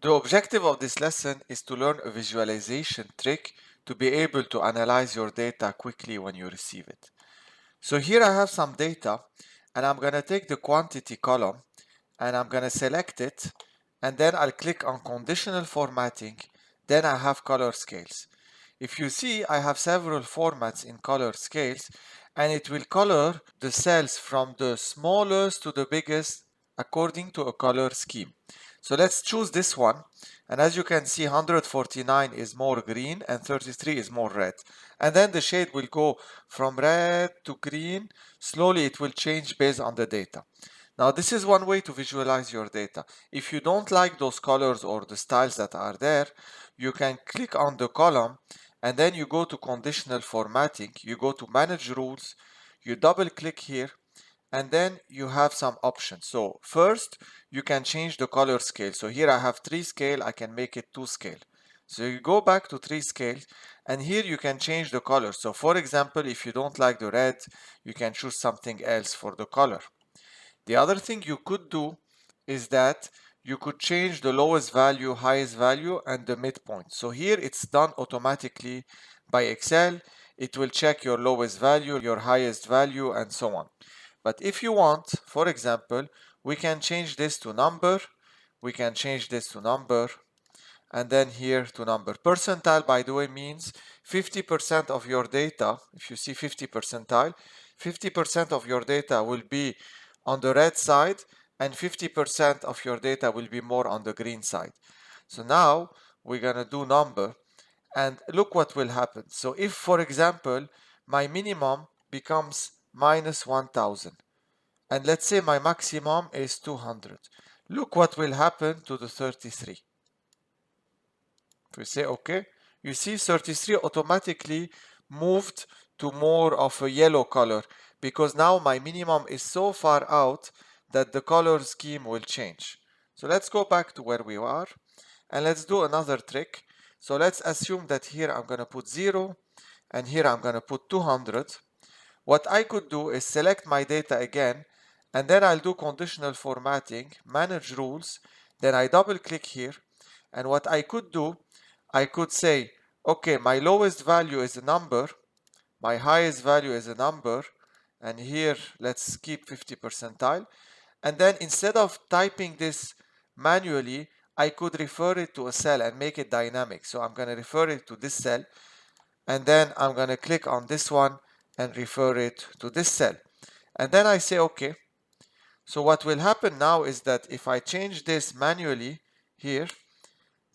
The objective of this lesson is to learn a visualization trick to be able to analyze your data quickly when you receive it. So here I have some data and I'm going to take the quantity column and I'm going to select it and then I'll click on conditional formatting. Then I have color scales. If you see, I have several formats in color scales and it will color the cells from the smallest to the biggest according to a color scheme. So let's choose this one. And as you can see, 149 is more green and 33 is more red. And then the shade will go from red to green. Slowly it will change based on the data. Now this is one way to visualize your data. If you don't like those colors or the styles that are there, you can click on the column and then you go to conditional formatting, you go to manage rules, you double click here and then you have some options. So first you can change the color scale. So here I have 3 scale, I can make it 2 scale. So you go back to 3 scale and here you can change the color. So for example, if you don't like the red, you can choose something else for the color. The other thing you could do is that you could change the lowest value, highest value, and the midpoint. So here it's done automatically by Excel. It will check your lowest value, your highest value, and so on. But if you want, for example, we can change this to number. We can change this to number. And then here to number. Percentile, by the way, means 50% of your data. If you see 50 percentile, 50% of your data will be on the red side and 50% of your data will be more on the green side. So now we're going to do number and look what will happen. So if, for example, my minimum becomes minus 1000 and let's say my maximum is 200, look what will happen to the 33. If we say OK, you see 33 automatically moved to more of a yellow color because now my minimum is so far out that the color scheme will change. So let's go back to where we are and let's do another trick. So let's assume that here I'm going to put 0 and here I'm going to put 200. What I could do is select my data again and then I'll do conditional formatting, manage rules, then I double click here and what I could do, I could say, okay, my lowest value is a number, my highest value is a number, and here let's keep 50 percentile. And then instead of typing this manually, I could refer it to a cell and make it dynamic. So I'm going to refer it to this cell, and then I'm going to click on this one and refer it to this cell. And then I say, okay. So what will happen now is that if I change this manually here,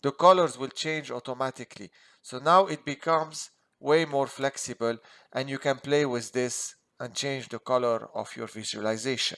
the colors will change automatically. So now it becomes way more flexible and you can play with this and change the color of your visualization.